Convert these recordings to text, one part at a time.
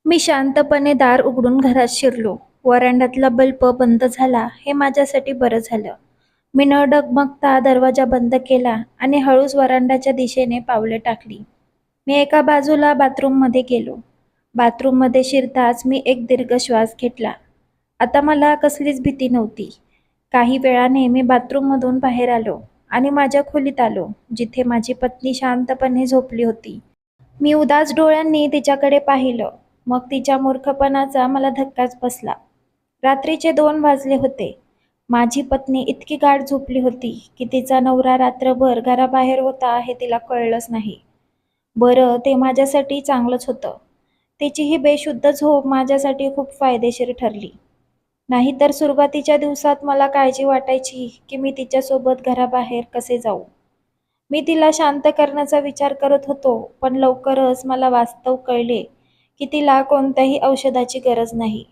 मी शांतपणे दार उघडून घरात शिरलो. वरांड्यातला बल्ब बंद झाला हे माझ्यासाठी बरं झालं. मी न डगमगता दरवाजा बंद केला आणि हळूच वरांड्याच्या दिशेने पावले टाकली. मी एका बाजूला बाथरूममध्ये गेलो. बाथरूममध्ये शिरताच मी एक दीर्घ श्वास घेतला. आता मला कसलीच भीती नव्हती. काही वेळाने मी बाथरूममधून बाहेर आलो आणि माझ्या खोलीत आलो, जिथे माझी पत्नी शांतपणे झोपली होती. मी उदास डोळ्यांनी तिच्याकडे पाहिलं. मग तिच्या मूर्खपणाचा मला धक्काच बसला. रात्रीचे 2 वाजले होते. माझी पत्नी इतकी गाढ झोपली होती की तिचा नवरा रात्रभर घराबाहेर होता हे तिला कळलंच नाही. बरं, ते माझ्यासाठी चांगलंच होतं. तिची ही बेशुद्ध झोप माझ्यासाठी खूप फायदेशीर ठरली. नाहीतर सुरुवातीच्या दिवसात मला काळजी वाटायची की मी तिच्यासोबत घराबाहेर कसे जाऊ. मी तिला शांत करण्याचा विचार करत होतो, पण लवकरच मला वास्तव कळले की तिला कोणत्याही औषधाची गरज नाही.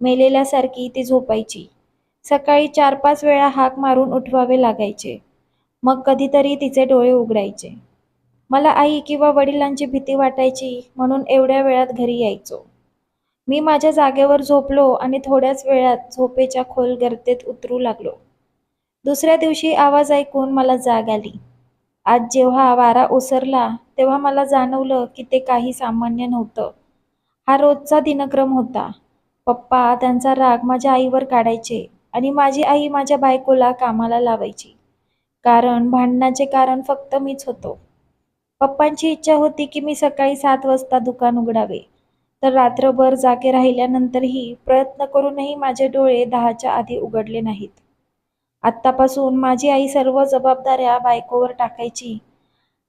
मेलेल्यासारखी ती झोपायची. सकाळी 4-5 वेळा हाक मारून उठवावे लागायचे. मग कधीतरी तिचे डोळे उघडायचे. मला आई किंवा वडिलांची भीती वाटायची, म्हणून एवढ्या वेळात घरी यायचो. मी माझ्या जागेवर झोपलो आणि थोड्याच वेळात झोपेच्या खोल गर्तेत उतरू लागलो. दुसऱ्या दिवशी आवाज ऐकून मला जाग आली. आज जेव्हा वारा ओसरला, तेव्हा मला जाणवलं की ते काही सामान्य नव्हतं. हा रोजचा दिनक्रम होता. पप्पा त्यांचा राग माझ्या आईवर काढायचे आणि माझी आई माझ्या बायकोला कामाला लावायची. कारण भांडणाचे कारण फक्त मीच होतो. पप्पांची इच्छा होती की मी सकाळी 7 वाजता दुकान उघडावे, तर रात्रभर जागे राहिल्यानंतरही प्रयत्न करूनही माझे डोळे 10च्या आधी उघडले नाहीत. आत्तापासून माझी आई सर्व जबाबदाऱ्या बायकोवर टाकायची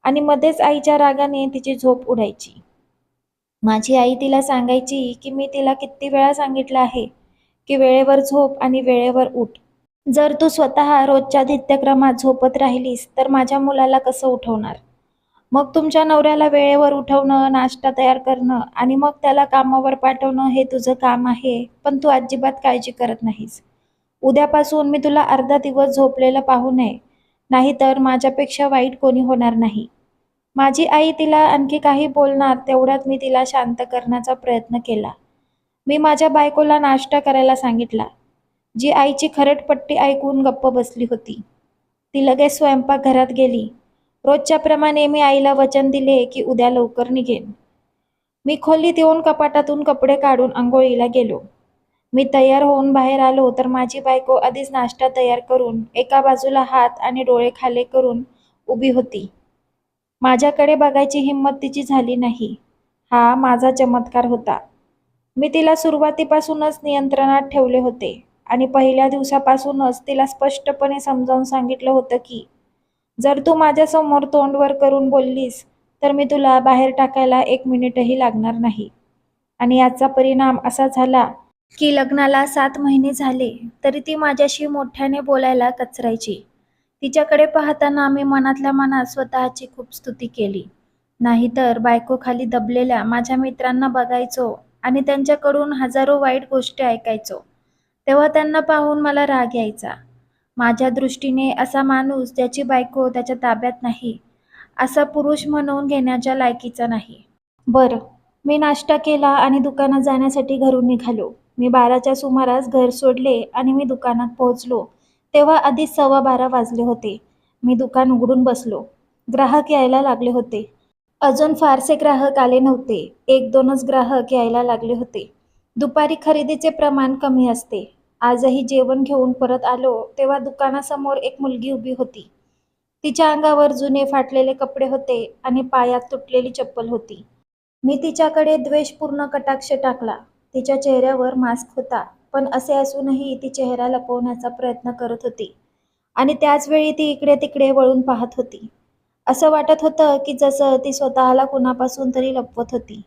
आणि मध्येच आईच्या रागाने तिची झोप उडायची. माझी आई तिला सांगायची की मी तिला किती वेळा सांगितलं आहे की वेळेवर झोप आणि वेळेवर उठ. जर तू स्वतः रोजच्या नित्यक्रमात झोपत राहिलीस तर माझ्या मुलाला कसं उठवणार? मग तुमच्या नवऱ्याला वेळेवर उठवणं, नाश्ता तयार करणं आणि मग त्याला कामावर पाठवणं हे तुझं काम आहे, पण तू अजिबात काळजी करत नाहीस. उद्यापासून मी तुला अर्धा दिवस झोपलेलं पाहू नये, नाहीतर माझ्यापेक्षा वाईट कोणी होणार नाही. माझी आई तिला आणखी काही बोलणार तेवढ्यात मी तिला शांत करण्याचा प्रयत्न केला. मी माझ्या बायकोला नाश्ता करायला सांगितला. जी आईची खरटपट्टी ऐकून गप्प बसली होती. ती लगेच स्वयंपाकघरात गेली. रोजच्याप्रमाणे मी आईला वचन दिले की उद्या लवकर निघेन. मी खोलीत येऊन कपाटातून कपडे काढून अंघोळीला गेलो. मी तयार होऊन बाहेर आलो तर माझी बायको आधीच नाश्ता तयार करून एका बाजूला हात आणि डोळे खाली करून उभी होती. माझ्याकडे बघायची हिंमत तिची झाली नाही. हा माझा चमत्कार होता. मी तिला सुरुवातीपासूनच नियंत्रणात ठेवले होते आणि पहिल्या दिवसापासूनच तिला स्पष्टपणे समजावून सांगितलं होतं की जर तू माझ्यासमोर तोंड वर करून बोललीस तर मी तुला बाहेर टाकायला 1 मिनिटही लागणार नाही. आणि याचा परिणाम असा झाला की लग्नाला 7 महिने झाले तरी ती माझ्याशी मोठ्याने बोलायला कचरायची. तिच्याकडे पाहताना मी मनातल्या मनात स्वतःची खूप स्तुती केली. नाहीतर बायकोखाली दबलेल्या माझ्या मित्रांना बघायचो आणि त्यांच्याकडून हजारो वाईट गोष्टी ऐकायचो. तेव्हा त्यांना पाहून मला राग यायचा. माझ्या दृष्टीने असा माणूस ज्याची बायको त्याच्या ताब्यात नाही, असा पुरुष म्हणून घेण्याच्या लायकीचा नाही. बरं, मी नाश्ता केला आणि दुकानात जाण्यासाठी घरून निघालो. मी 12च्या सुमारास घर सोडले आणि मी दुकानात पोहोचलो तेव्हा आधीच 12:15 वाजले होते. मी दुकान उघडून बसलो. ग्राहक यायला लागले होते. अजून फारसे ग्राहक आले नव्हते. 1-2च ग्राहक यायला लागले होते. दुपारी खरेदीचे प्रमाण कमी असते. आजही जेवण घेऊन परत आलो तेव्हा दुकानासमोर एक मुलगी उभी होती. तिच्या अंगावर जुने फाटलेले कपडे होते आणि पायात तुटलेली चप्पल होती. मी तिच्याकडे द्वेषपूर्ण कटाक्ष टाकला. तिच्या चेहऱ्यावर मास्क होता, पण असे असूनही ती चेहरा लपवण्याचा प्रयत्न करत होती आणि त्याच वेळी ती इकडे-तिकडे वळून पाहत होती. असं वाटत होतं की जसं ती स्वतःला कुणापासून तरी लपवत होती.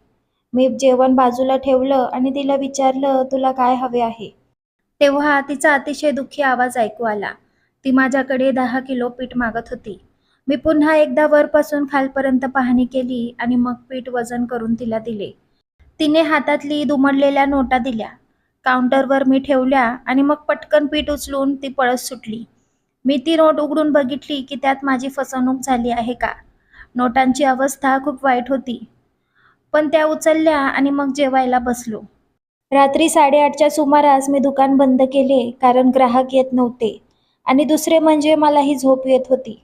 मी जेवण बाजूला ठेवलं आणि तिला विचारलं, "तुला काय हवे आहे?" तेव्हा तिचा अतिशय दुःखी आवाज ऐकू आला. ती माझ्याकडे 10 किलो पीठ मागत होती. मी पुन्हा एकदा वरपासून खालपर्यंत पाहणी केली आणि मग पीठ वजन करून तिला दिले. तिने हातातली दुमडलेल्या नोटा दिल्या. काउंटरवर मी ठेवल्या आणि मग पटकन पीठ उचलून ती पळत सुटली. मी ती नोट उघडून बघितली की त्यात माझी फसवणूक झाली आहे का. नोटांची अवस्था खूप वाईट होती. पण त्या उचलल्या आणि मग जेवायला बसलो. रात्री 8:30च्या सुमारास मी दुकान बंद केले, कारण ग्राहक येत नव्हते आणि दुसरे म्हणजे मलाही झोप येत होती.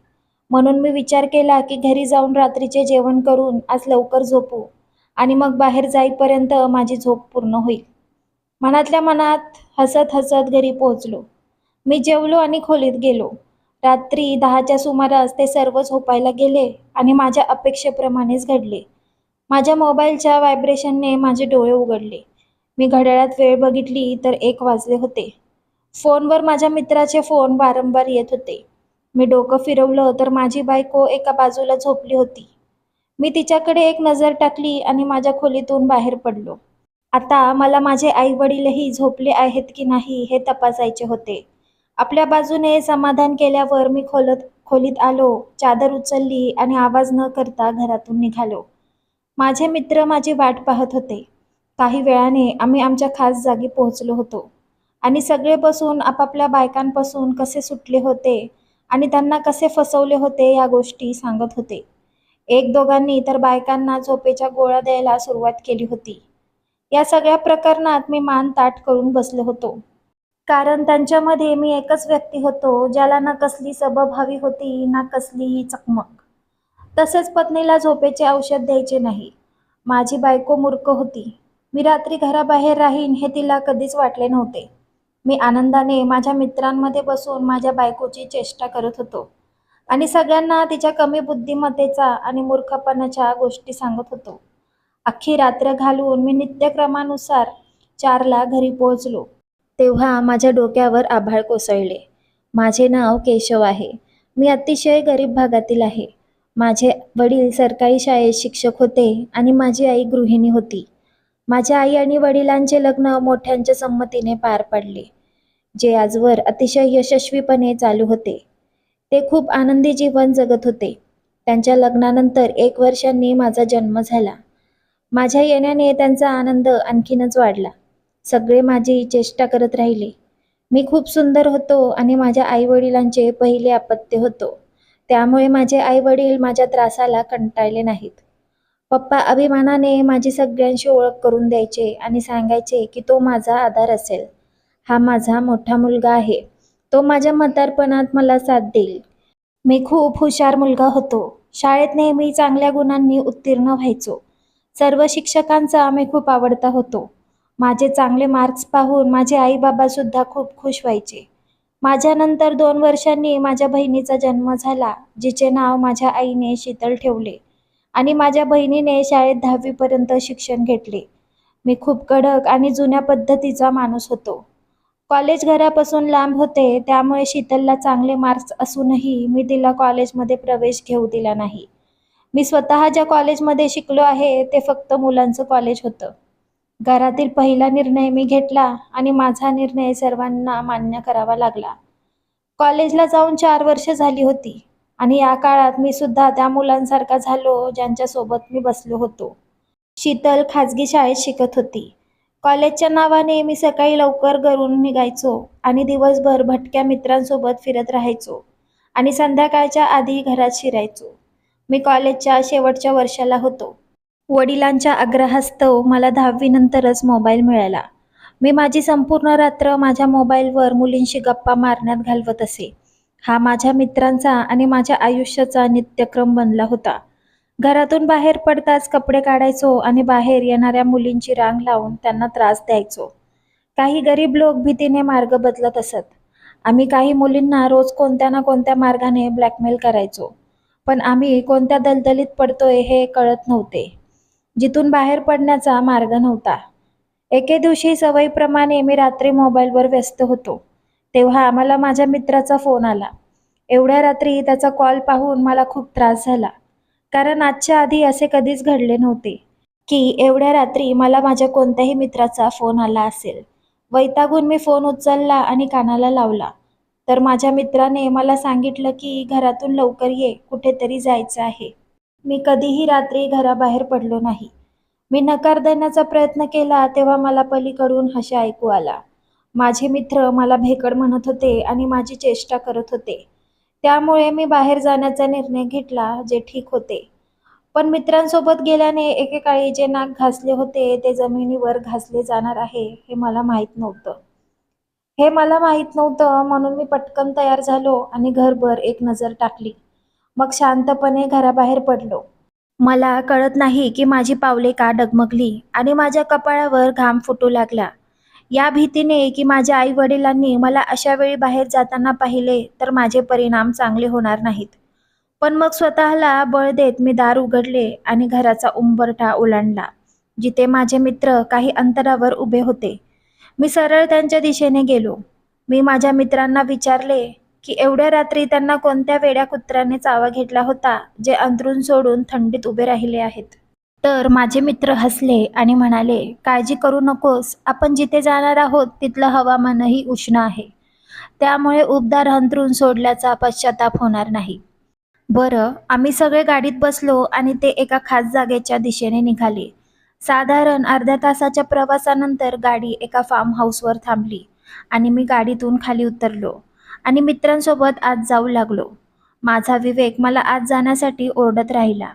म्हणून मी विचार केला की घरी जाऊन रात्रीचे जेवण करून आज लवकर झोपू आणि मग बाहेर जाईपर्यंत माझी झोप पूर्ण होईल. मनातल्या मनात हसत हसत घरी पोहोचलो. मी जेवलो आणि खोलीत गेलो. रात्री 10च्या सुमारास ते सर्व झोपायला गेले आणि माझ्या अपेक्षेप्रमाणेच घडले. माझ्या मोबाईलच्या व्हायब्रेशनने माझे डोळे उघडले. मी घड्याळात वेळ बघितली तर 1 वाजले होते. फोनवर माझ्या मित्राचे फोन वारंवार येत होते. मी डोकं फिरवलं तर माझी बायको एका बाजूला झोपली होती. मी तिच्याकडे एक नजर टाकली आणि माझ्या खोलीतून बाहेर पडलो. आता मला माझे आई-वडीलही झोपले आहेत की नाही हे तपासायचे होते. आपल्या बाजूने समाधान केल्यावर मी खोलीत आलो, चादर उचलली आणि आवाज न करता घरातून निघालो. माझे मित्र माझी वाट पाहत होते. काही वेळाने आम्ही आमच्या खास जागी पोहोचलो होतो आणि सगळे बसून आपापल्या बायकांपासून कसे सुटले होते आणि त्यांना कसे फसवले होते या गोष्टी सांगत होते. एक दोघांनी तर बायकांना झोपेच्या गोळ्या द्यायला सुरुवात केली होती. या सगळ्या प्रकरणात मी मान ताठ करून बसलो होतो. कारण त्यांच्यामध्ये मी एकच व्यक्ती होतो, ज्याला ना कसली सबब हवी होती ना कसलीही चकमक. तसेच पत्नीला झोपेचे औषध द्यायचे नाही. माझी बायको मूर्ख होती. मी रात्री घराबाहेर राहीन हे तिला कधीच वाटले नव्हते. मी आनंदाने माझ्या मित्रांमध्ये बसून माझ्या बायकोची चेष्टा करत होतो आणि सगळ्यांना तिच्या कमी बुद्धिमत्तेचा आणि मूर्खपणाच्या गोष्टी सांगत होतो. अख्खी रात्र घालवून मी नित्यक्रमानुसार 4ला घरी पोहोचलो. तेव्हा माझ्या डोक्यावर आभाळ कोसळले. माझे नाव केशव आहे. मी अतिशय गरीब भागातील आहे. माझे वडील सरकारी शाळेत शिक्षक होते आणि माझी आई गृहिणी होती. माझ्या आई आणि वडिलांचे लग्न मोठ्यांच्या संमतीने पार पडले, जे आजवर अतिशय यशस्वीपणे चालू होते. ते खूप आनंदी जीवन जगत होते. त्यांच्या लग्नानंतर 1 वर्षांनी माझा जन्म झाला. माझ्या येण्याने त्यांचा आनंद आणखीनच वाढला. सगळे माझी चेष्टा करत राहिले. मी खूप सुंदर होतो आणि माझ्या आईवडिलांचे पहिले अपत्य होतो. त्यामुळे माझे आईवडील माझ्या त्रासाला कंटाळले नाहीत. पप्पा अभिमानाने माझी सगळ्यांशी ओळख करून द्यायचे आणि सांगायचे की तो माझा आधार असेल. हा माझा मोठा मुलगा आहे. तो माझ्या म्हातारपणात मला साथ देईल. मी खूप हुशार मुलगा होतो. शाळेत नेहमी चांगल्या गुणांनी उत्तीर्ण व्हायचो. सर्व शिक्षकांचा मी खूप आवडता होतो. माझे चांगले मार्क्स पाहून माझे आई-बाबा सुद्धा खूप खुश व्हायचे. माझ्यानंतर 2 वर्षांनी माझ्या बहिणीचा जन्म झाला, जिचे नाव माझ्या आईने शीतल ठेवले आणि माझ्या बहिणीने शाळेत 10वी पर्यंत शिक्षण घेतले. मी खूप कडक आणि जुन्या पद्धतीचा माणूस होतो. कॉलेज घरापासून लांब होते, त्यामुळे शीतलला चांगले मार्क्स असूनही मी तिला कॉलेजमध्ये प्रवेश घेऊ दिला नाही. मी स्वतः ज्या कॉलेजमध्ये शिकलो आहे ते फक्त मुलांचं कॉलेज होतं. घरातील पहिला निर्णय मी घेतला आणि माझा निर्णय सर्वांना मान्य करावा लागला. कॉलेजला जाऊन 4 वर्ष झाली होती आणि या काळात मी सुद्धा त्या मुलांसारखा झालो ज्यांच्यासोबत मी बसलो होतो. शीतल खाजगी शाळेत शिकत होती. कॉलेजच्या नावाने मी सकाळी लवकर घरून निघायचो आणि दिवसभर भटक्या मित्रांसोबत फिरत राहायचो आणि संध्याकाळच्या आधी घरात शिरायचो. मी कॉलेजच्या शेवटच्या वर्षाला होतो. वडिलांच्या आग्रहास्तव मला 10वी नंतरच मोबाईल मिळाला. मी माझी संपूर्ण रात्र माझ्या मोबाईलवर मुलींशी गप्पा मारण्यात घालवत असे. हा माझ्या मित्रांचा आणि माझ्या आयुष्याचा नित्यक्रम बनला होता. घरातून बाहेर पडताच कपडे काढायचो आणि बाहेर येणाऱ्या मुलींची रांग लावून त्यांना त्रास द्यायचो. काही गरीब लोक भीतीने मार्ग बदलत असत. आम्ही काही मुलींना रोज कोणत्या ना कोणत्या मार्गाने ब्लॅकमेल करायचो. पण आम्ही कोणत्या दलदलीत पडतोय हे कळत नव्हते. जिथून बाहेर पडण्याचा मार्ग नव्हता. एके दिवशी सवयीप्रमाणे मी रात्री मोबाईलवर व्यस्त होतो. तेव्हा मला माझ्या मित्राचा फोन आला. एवढ्या रात्री त्याचा कॉल पाहून मला खूप त्रास झाला. कारण आजच्या आधी असे कधीच घडले नव्हते की एवढ्या रात्री मला माझ्या कोणत्याही मित्राचा फोन आला असेल. वैतागून मी फोन उचलला आणि कानाला लावला. तर माझ्या मित्राने मला सांगितलं की घरातून लवकर ये, कुठेतरी जायचं आहे. मी कधीही रात्री घराबाहेर पडलो नाही. मी नकार देण्याचा प्रयत्न केला तेव्हा मला पलीकडून हशा ऐकू आला. माझे मित्र मला भेकड म्हणत होते आणि माझी चेष्टा करत होते. त्यामुळे मी बाहेर जाण्याचा निर्णय घेतला, जे ठीक होते. पण मित्रांसोबत गेल्याने एकेकाळी जे नाक घासले होते ते जमिनीवर घासले जाणार आहे हे मला माहीत नव्हतं म्हणून मी पटकन तयार झालो आणि घरभर एक नजर टाकली. मग शांतपणे घराबाहेर पडलो. मला कळत नाही की माझी पावले का डगमगली आणि माझ्या कपाळावर घाम फुटू लागला. या भीतीने की माझ्या आई वडिलांनी मला अशा वेळी बाहेर जाताना पाहिले तर माझे परिणाम चांगले होणार नाहीत. पण मग स्वतःला बळ देत मी दार उघडले आणि घराचा उंबरठा ओलांडला. जिथे माझे मित्र काही अंतरावर उभे होते. मी सरळ त्यांच्या दिशेने गेलो. मी माझ्या मित्रांना विचारले की एवढ्या रात्री त्यांना कोणत्या वेड्या कुत्र्याने चावा घेतला होता जे अंथरूण सोडून थंडीत उभे राहिले आहेत. तर माझे मित्र हसले आणि म्हणाले, काळजी करू नकोस, आपण जिथे जाणार आहोत तिथलं हवामानही उष्ण आहे. त्यामुळे उबदार अंथरूण सोडल्याचा पश्चाताप होणार नाही. बरं, आम्ही सगळे गाडीत बसलो आणि ते एका खास जागेच्या दिशेने निघाले. साधारण अर्ध्या तासाच्या प्रवासानंतर गाडी एका फार्म हाऊसवर थांबली आणि मी गाडीतून खाली उतरलो आणि मित्रांसोबत आत जाऊ लागलो. माझा विवेक मला आत जाण्यासाठी ओरडत राहिला.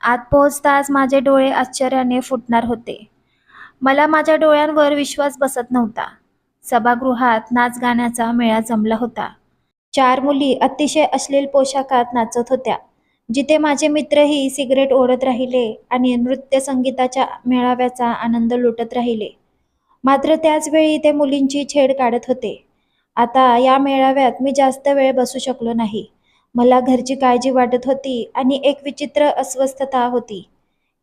आत पोहोचताच माझे डोळे आश्चर्याने फुटणार होते. मला माझ्या डोळ्यांवर विश्वास बसत नव्हता. सभागृहात नाच-गाण्याचा मेळा जमला होता. 4 मुली अतिशय अश्लील पोशाखात नाचत होत्या. जिथे माझे मित्रही सिगारेट ओढत राहिले आणि नृत्य संगीताच्या मेळाव्याचा आनंद लुटत राहिले. मात्र त्याच वेळी ते मुलींची छेड काढत होते. आता या मेळाव्यात मी जास्त वेळ बसू शकलो नाही. मला घरची काळजी वाटत होती आणि एक विचित्र अस्वस्थता होती.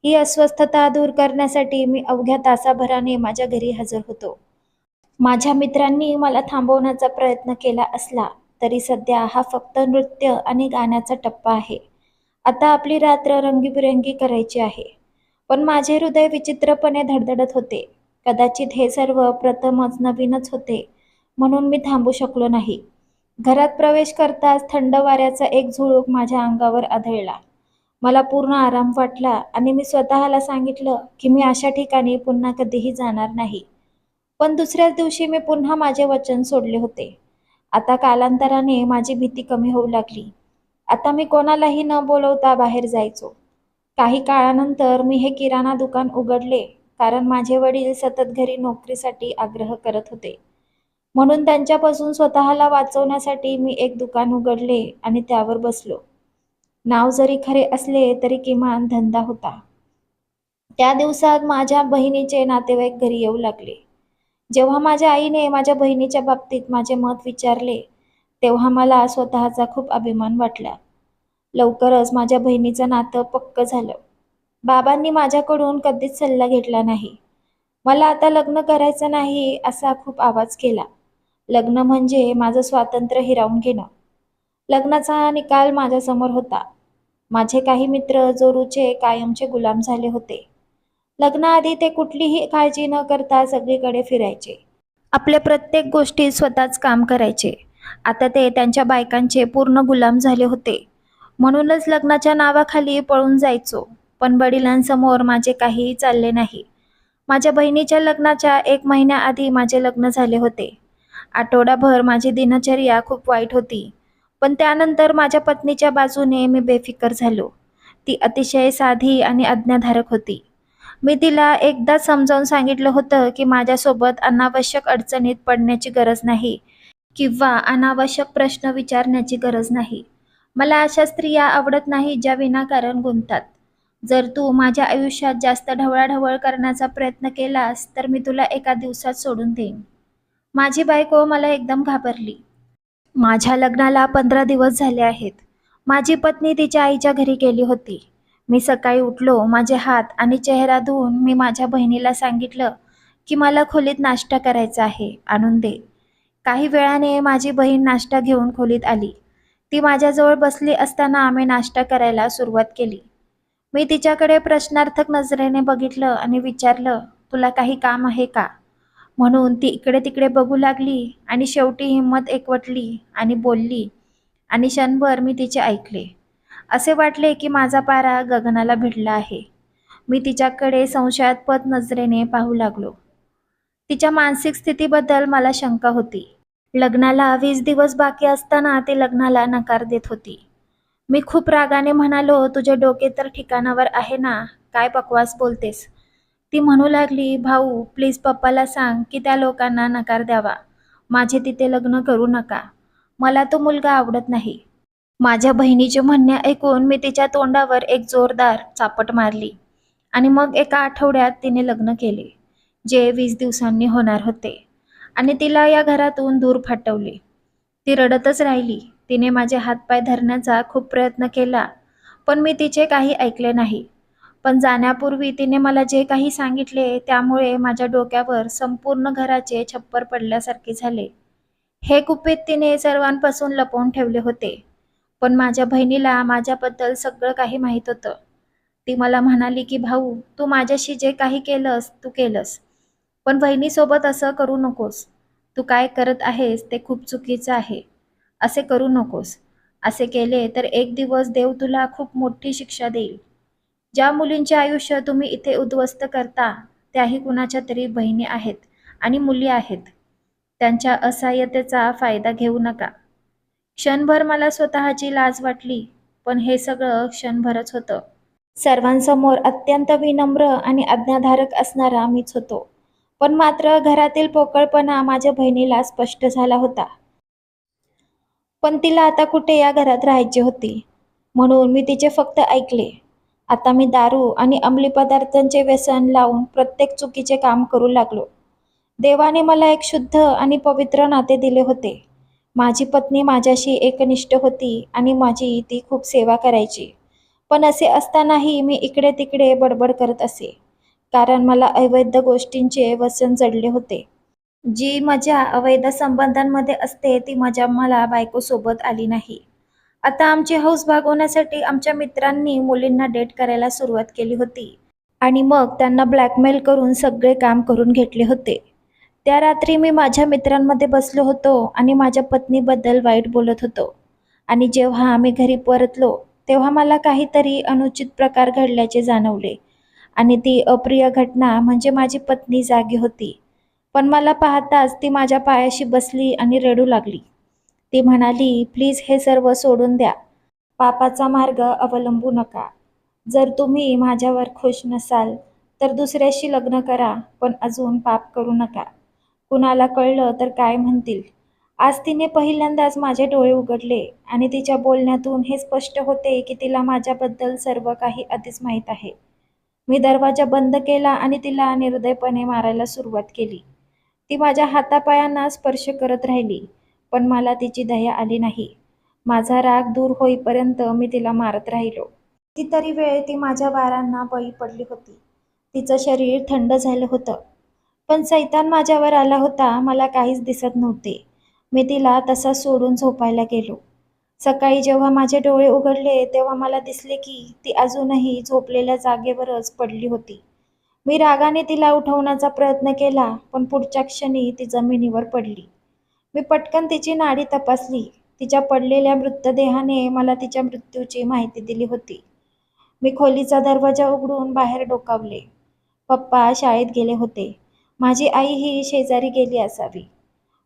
ही अस्वस्थता दूर करण्यासाठी मी अवघ्या तासाभराने माझ्या घरी हजर होतो. माझ्या मित्रांनी मला थांबवण्याचा प्रयत्न केला असला तरी सध्या हा फक्त नृत्य आणि गाण्याचा टप्पा आहे. आता आपली रात्र रंगीबेरंगी करायची आहे. पण माझे हृदय विचित्रपणे धडधडत होते. कदाचित हे सर्व प्रथमच नवीनच होते म्हणून मी थांबू शकलो नाही. घरात प्रवेश करताच थंड वाऱ्याचा एक झुळूक माझ्या अंगावर आदळला. मला पूर्ण आराम वाटला आणि मी स्वतःला सांगितलं की मी अशा ठिकाणी पुन्हा कधीही जाणार नाही. पण दुसऱ्याच दिवशी मी पुन्हा माझे वचन सोडले होते. आता कालांतराने माझी भीती कमी होऊ लागली. आता मी कोणालाही न बोलवता बाहेर जायचो. काही काळानंतर मी हे किराणा दुकान उघडले कारण माझे वडील सतत घरी नोकरीसाठी आग्रह करत होते. म्हणून त्यांच्यापासून स्वतःला वाचवण्यासाठी मी एक दुकान उघडले आणि त्यावर बसलो. नाव जरी खरे असले तरी किमान धंदा होता. त्या दिवसात माझ्या बहिणीचे नातेवाईक घरी येऊ लागले. जेव्हा माझ्या आईने माझ्या बहिणीच्या बाबतीत माझे मत विचारले, तेव्हा मला स्वतःचा खूप अभिमान वाटला. लवकरच माझ्या बहिणीचं नातं पक्क झालं. बाबांनी माझ्याकडून कधीच सल्ला घेतला नाही. मला आता लग्न करायचं नाही असा खूप आवाज केला. लग्न म्हणजे माझं स्वातंत्र्य हिरावून घेणं. लग्नाचा निकाल माझ्यासमोर होता. माझे काही मित्र जोरूचे कायमचे गुलाम झाले होते. लग्नाआधी ते कुठलीही काळजी न करता सगळीकडे फिरायचे. आपल्या प्रत्येक गोष्टीत स्वतःच काम करायचे. आता ते त्यांच्या बायकांचे पूर्ण गुलाम झाले होते. म्हणूनच लग्नाच्या नावाखाली पळून जायचो. पण वडिलांसमोर माझे काहीही चालले नाही. माझ्या बहिणीच्या लग्नाच्या 1 महिन्याआधी माझे लग्न झाले होते. आठवडाभर माझी दिनचर्या खूप वाईट होती. पण त्यानंतर माझ्या पत्नीच्या बाजूने मी बेफिकर झालो. ती अतिशय साधी आणि आज्ञाधारक होती. मी तिला एकदाच समजावून सांगितलं होतं की माझ्यासोबत अनावश्यक अडचणीत पडण्याची गरज नाही किंवा अनावश्यक प्रश्न विचारण्याची गरज नाही. मला अशा स्त्रिया आवडत नाहीत ज्या विनाकारण गुंततात. जर तू माझ्या आयुष्यात जास्त ढवळाढवळ करण्याचा प्रयत्न केलास तर मी तुला एका दिवसात सोडून देईन. माझी बायको मला एकदम घाबरली. माझ्या लग्नाला 15 दिवस झाले आहेत. माझी पत्नी तिच्या आईच्या घरी गेली होती. मी सकाळी उठलो, माझे हात आणि चेहरा धुवून मी माझ्या बहिणीला सांगितलं की मला खोलीत नाश्ता करायचा आहे, आणून दे. काही वेळाने माझी बहीण नाश्ता घेऊन खोलीत आली. ती माझ्याजवळ बसली असताना आम्ही नाश्ता करायला सुरुवात केली. मी तिच्याकडे प्रश्नार्थक नजरेने बघितलं आणि विचारलं, तुला काही काम आहे का? म्हणून ती इकडे तिकडे बघू लागली आणि शेवटी हिंमत एकवटली आणि बोलली आणि क्षणभर मी तिचे ऐकले. असे वाटले की माझा पारा गगनाला भिडला आहे. मी तिच्याकडे संशयास्पद नजरेने पाहू लागलो. तिच्या मानसिक स्थितीबद्दल मला शंका होती. लग्नाला 20 दिवस बाकी असताना ती लग्नाला नकार देत होती. मी खूप रागाने म्हणालो, तुझे डोके तर ठिकाणावर आहे ना, काय बकवास बोलतेस. ती म्हणू लागली, भाऊ प्लीज पप्पाला सांग की त्या लोकांना नकार द्यावा. माझे तिथे लग्न करू नका. मला तो मुलगा आवडत नाही. माझ्या बहिणीचे म्हणणे ऐकून मी तिच्या तोंडावर एक जोरदार चापट मारली आणि मग एका आठवड्यात तिने लग्न केले, जे 20 दिवसांनी होणार होते, आणि तिला या घरातून दूर फाटवले. ती रडतच राहिली. तिने माझे हातपाय धरण्याचा खूप प्रयत्न केला, पण मी तिचे काही ऐकले नाही. पण जाण्यापूर्वी तिने मला जे काही सांगितले त्यामुळे माझ्या डोक्यावर संपूर्ण घराचे छप्पर पडल्यासारखे झाले. हे गुपित तिने सर्वांपासून लपवून ठेवले होते, पण माझ्या बहिणीला माझ्याबद्दल सगळं काही माहीत होतं. ती मला म्हणाली की भाऊ, तू माझ्याशी जे काही केलंस तू केलंस, पण बहिणीसोबत असं करू नकोस. तू काय करत आहेस ते खूप चुकीचं आहे. असे करू नकोस. असे केले तर एक दिवस देव तुला खूप मोठी शिक्षा देईल. ज्या मुलींचे आयुष्य तुम्ही इथे उद्ध्वस्त करता, त्याही कुणाच्या तरी बहिणी आहेत आणि मुली आहेत. त्यांच्या असहाय्यतेचा फायदा घेऊ नका. क्षणभर मला स्वतःची लाज वाटली, पण हे सगळं क्षणभरच होतं. सर्वांसमोर अत्यंत विनम्र आणि आज्ञाधारक असणारा मीच होतो. पण मात्र घरातील पोकळपणा माझ्या बहिणीला स्पष्ट झाला होता. पण तिला आता कुठे या घरात राहायचे होते, म्हणून मी तिचे फक्त ऐकले. आता मी दारू आणि अंमली पदार्थांचे व्यसन लावून प्रत्येक चुकीचे काम करू लागलो. देवाने मला एक शुद्ध आणि पवित्र नाते दिले होते. माझी पत्नी माझ्याशी एकनिष्ठ होती आणि माझी ती खूप सेवा करायची. पण असे असतानाही मी इकडे तिकडे बडबड करत असे, कारण मला अवैध गोष्टींचे व्यसन जडले होते. जी मजा अवैध संबंधांमध्ये असते ती मजा मला बायकोसोबत आली नाही. आता आमची हौस भागवण्यासाठी आमच्या मित्रांनी मुलींना डेट करायला सुरुवात केली होती आणि मग त्यांना ब्लॅकमेल करून सगळे काम करून घेतले होते. त्या रात्री मी माझ्या मित्रांमध्ये बसलो होतो आणि माझ्या पत्नीबद्दल वाईट बोलत होतो. आणि जेव्हा आम्ही घरी परतलो, तेव्हा मला काहीतरी अनुचित प्रकार घडल्याचे जाणवले. आणि ती अप्रिय घटना म्हणजे माझी पत्नी जागी होती. पण मला पाहताच ती माझ्या पायाशी बसली आणि रडू लागली. ती म्हणाली, प्लीज हे सर्व सोडून द्या. पापाचा मार्ग अवलंबू नका. जर तुम्ही माझ्यावर खुश नसाल, तर दुसऱ्याशी लग्न करा, पण अजून पाप करू नका. कुणाला कळलं तर काय म्हणतील. आज तिने पहिल्यांदाच माझे डोळे उघडले आणि तिच्या बोलण्यातून हे स्पष्ट होते की तिला माझ्याबद्दल सर्व काही आधीच माहीत आहे. मी दरवाजा बंद केला आणि तिला निर्दयपणे मारायला सुरुवात केली. ती माझ्या हातापायांना स्पर्श करत राहिली, पण मला तिची दया आली नाही. माझा राग दूर होईपर्यंत मी तिला मारत राहिलो. कितीतरी वेळ ती माझ्या वारांना बळी पडली होती. तिचं शरीर थंड झालं होतं, पण सैतान माझ्यावर आला होता. मला काहीच दिसत नव्हते. मी तिला तसा सोडून झोपायला गेलो. सकाळी जेव्हा माझे डोळे उघडले तेव्हा मला दिसले की ती अजूनही झोपलेल्या जागेवरच पडली होती. मी रागाने तिला उठवण्याचा प्रयत्न केला, पण पुढच्या क्षणी ती जमिनीवर पडली. मी पटकन तिची नाडी तपासली. तिच्या पडलेल्या मृतदेहाने मला तिच्या मृत्यूची माहिती दिली होती. मी खोलीचा दरवाजा उघडून बाहेर डोकावले. पप्पा शाळेत गेले होते. माझी आई ही शेजारी गेली असावी.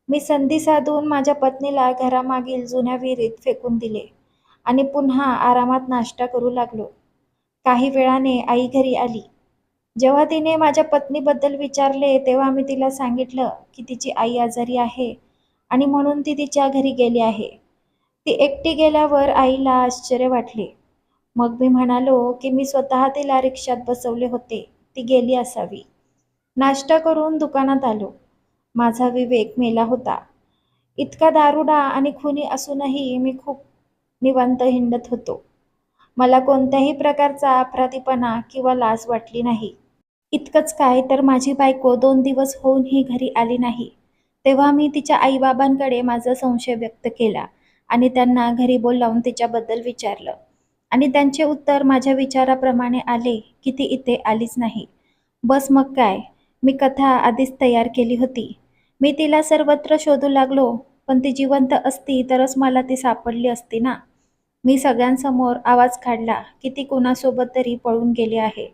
मी संधी साधून माझ्या पत्नीला घरामागील जुन्या विहिरीत फेकून दिले आणि पुन्हा आरामात नाश्ता करू लागलो. काही वेळाने आई घरी आली. जेव्हा तिने माझ्या पत्नीबद्दल विचारले तेव्हा मी तिला सांगितलं की तिची आई आजारी आहे आणि म्हणून ती तिच्या घरी गेली आहे. ती एकटी गेल्यावर आईला आश्चर्य वाटले. मग मी म्हणालो की मी स्वतः तिला रिक्षात बसवले होते. ती गेली असावी. नाश्ता करून दुकानात आलो. माझा विवेक मेला होता. इतका दारुडा आणि खुनी असूनही मी खूप निवांत हिंडत होतो. मला कोणत्याही प्रकारचा अपराधीपणा किंवा लाज वाटली नाही. इतकंच काय तर माझी बायको 2 दिवस होऊनही घरी आली नाही. तेव्हा मी तिच्या आईबाबांकडे माझा संशय व्यक्त केला आणि त्यांना घरी बोलावून तिच्याबद्दल विचारलं. आणि त्यांचे उत्तर माझ्या विचाराप्रमाणे आले की ती इथे आलीच नाही. बस मग काय, मी कथा आधीच तयार केली होती. मी तिला सर्वत्र शोधू लागलो, पण ती जिवंत असती तरच मला ती सापडली असती ना. मी सगळ्यांसमोर आवाज काढला की ती कोणासोबत तरी पळून गेली आहे.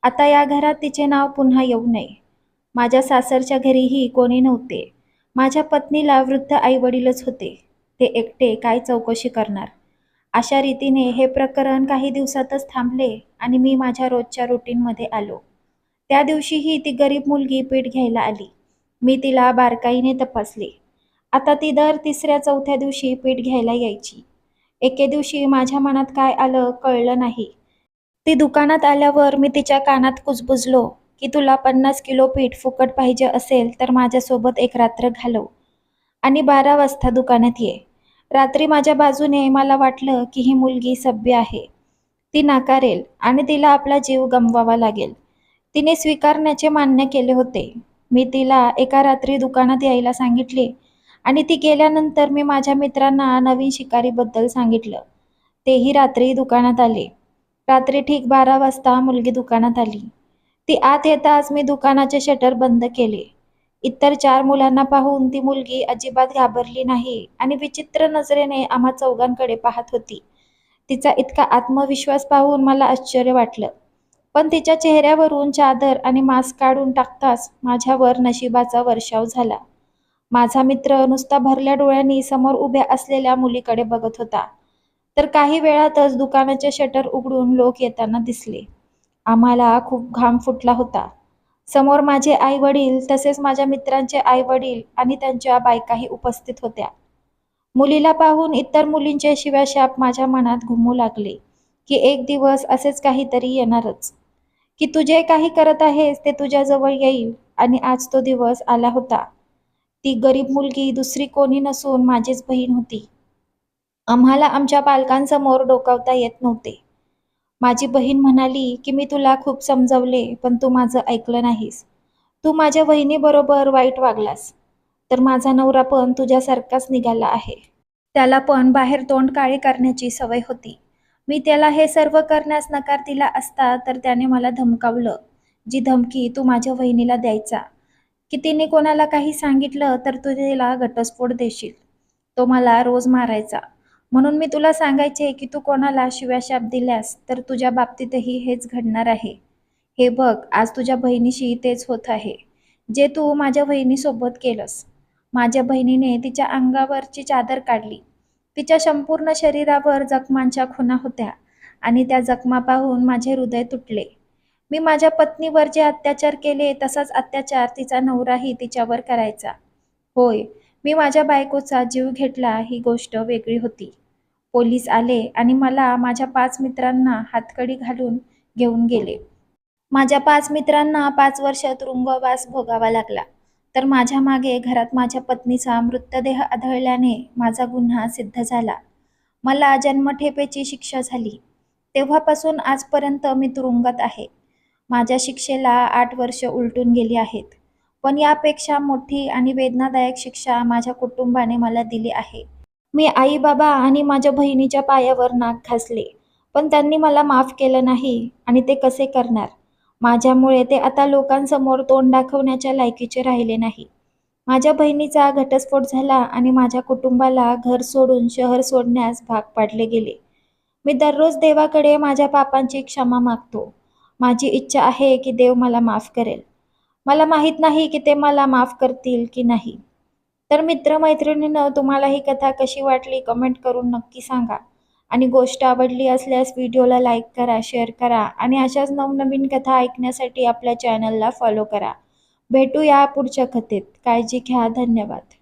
आता या घरात तिचे नाव पुन्हा येऊ नये. माझ्या सासरच्या घरीही कोणी नव्हते. माझ्या पत्नीला वृद्ध आईवडीलच होते. ते एकटे काय चौकशी करणार. अशा रीतीने हे प्रकरण काही दिवसातच थांबले आणि मी माझ्या रोजच्या रुटीनमध्ये आलो. त्या दिवशीही ती गरीब मुलगी पीठ घ्यायला आली. मी तिला बारकाईने तपासले. आता ती दर तिसऱ्या-चौथ्या दिवशी पीठ घ्यायला यायची. एके दिवशी माझ्या मनात काय आलं कळलं नाही. ती दुकानात आल्यावर मी तिच्या कानात कुजबुजलो, की तुला 50 किलो पीठ फुकट पाहिजे असेल तर माझ्यासोबत एक रात्र घालव आणि 12 वाजता दुकानात ये. रात्री माझ्या बाजूने मला वाटलं की ही मुलगी सभ्य आहे. ती नाकारेल आणि तिला आपला जीव गमवावा लागेल. तिने स्वीकारण्याचे मान्य केले होते. मी तिला एका रात्री दुकानात यायला सांगितले आणि ती गेल्यानंतर मी माझ्या मित्रांना नवीन शिकारीबद्दल सांगितलं. तेही रात्री दुकानात आले. रात्री ठीक 12 वाजता मुलगी दुकानात आली. ती आत येताच मी दुकानाचे शटर बंद केले. इतर 4 मुलांना पाहून ती मुलगी अजिबात घाबरली नाही आणि विचित्र नजरेने आम्हा चौघांकडे पाहत होती. तिचा इतका आत्मविश्वास पाहून मला आश्चर्य वाटलं. पण तिच्या चेहऱ्यावरून चादर आणि मास्क काढून टाकताच माझ्यावर नशिबाचा वर्षाव झाला. माझा मित्र नुसता भरल्या डोळ्यांनी समोर उभ्या असलेल्या मुलीकडे बघत होता. तर काही वेळातच दुकानाचे शटर उघडून लोक येताना दिसले. आम्हाला खूप घाम फुटला होता. समोर माझे आई-वडील तसेच माझ्या मित्रांचे आई-वडील आणि त्यांच्या बायकाही उपस्थित होत्या. मुलीला पाहून इतर मुलींचे शिव्याशाप माझ्या मनात घुमू लागले, की एक दिवस असेच काहीतरी येणारच. की तू जे काही करत आहेस ते तुझ्याजवळ येईल आणि आज तो दिवस आला होता. ती गरीब मुलगी दुसरी कोणी नसून माझीच बहीण होती. आम्हाला आमच्या पालकांसमोर डोकावता येत नव्हते. माझी बहीण म्हणाली, की मी तुला खूप समजावले, पण तू माझं ऐकलं नाहीस. तू माझ्या वहिनीबरोबर वाईट वागलास. तर माझा नवरा पण तुझ्यासारखाच निघाला आहे. त्याला पण बाहेर तोंड काळे करण्याची सवय होती. मी त्याला हे सर्व करण्यास नकार दिला असता तर त्याने मला धमकावलं. जी धमकी तू माझ्या वहिनीला द्यायचा, की तिने कोणाला काही सांगितलं तर तू तिला घटस्फोट देशील. तो मला रोज मारायचा. म्हणून मी तुला सांगायचे की तू कोणाला शिव्याशाप दिल्यास तर तुझ्या बाबतीतही हेच घडणार आहे. हे बघ, आज तुझ्या बहिणीशी तेच होत आहे, जे तू माझ्या बहिणीसोबत केलंस. माझ्या बहिणीने तिच्या अंगावरची चादर काढली. तिच्या संपूर्ण शरीरावर जखमांच्या खुणा होत्या आणि त्या जखमा पाहून माझे हृदय तुटले. मी माझ्या पत्नीवर जे अत्याचार केले तसाच अत्याचार तिचा नवराही तिच्यावर करायचा. होय, मी माझ्या बायकोचा जीव घेतला ही गोष्ट वेगळी होती. पोलीस आले आणि मला माझ्या 5 मित्रांना हातकडी घालून घेऊन गेले. माझ्या 5 मित्रांना 5 वर्ष तुरुंगवास भोगावा लागला. तर माझ्या मागे घरात माझ्या पत्नीचा मृतदेह आढळल्याने माझा गुन्हा सिद्ध झाला. मला जन्मठेपेची शिक्षा झाली. तेव्हापासून आजपर्यंत मी तुरुंगात आहे. माझ्या शिक्षेला 8 वर्ष उलटून गेली आहेत. पण यापेक्षा मोठी आणि वेदनादायक शिक्षा माझ्या कुटुंबाने मला दिली आहे. मी आई-बाबा आणि माझ्या बहिणीच्या पायावर नाक घासले, पण त्यांनी मला माफ केलं नाही आणि ते कसे करणार? माझ्यामुळे ते आता लोकांसमोर तोंड दाखवण्याच्या लायकीचे राहिले नाही. माझ्या बहिणीचा घटस्फोट झाला आणि माझ्या कुटुंबाला घर सोडून शहर सोडण्यास भाग पाडले गेले. मी दररोज देवाकडे माझ्या पापांची क्षमा मागतो. माझी इच्छा आहे की देव मला माफ करेल. मला माहीत नाही की ते मला माफ करतील की नाही. तर मित्र-मैत्रिणींनो, तुम्हाला ही कथा कशी वाटली कमेंट करून नक्की सांगा. आणि गोष्ट आवडली असल्यास व्हिडिओला लाईक करा, शेअर करा आणि अशाच नवनवीन कथा ऐकण्यासाठी आपल्या चॅनलला फॉलो करा. भेटूया पुढच्या कथेत. काळजी घ्या. धन्यवाद.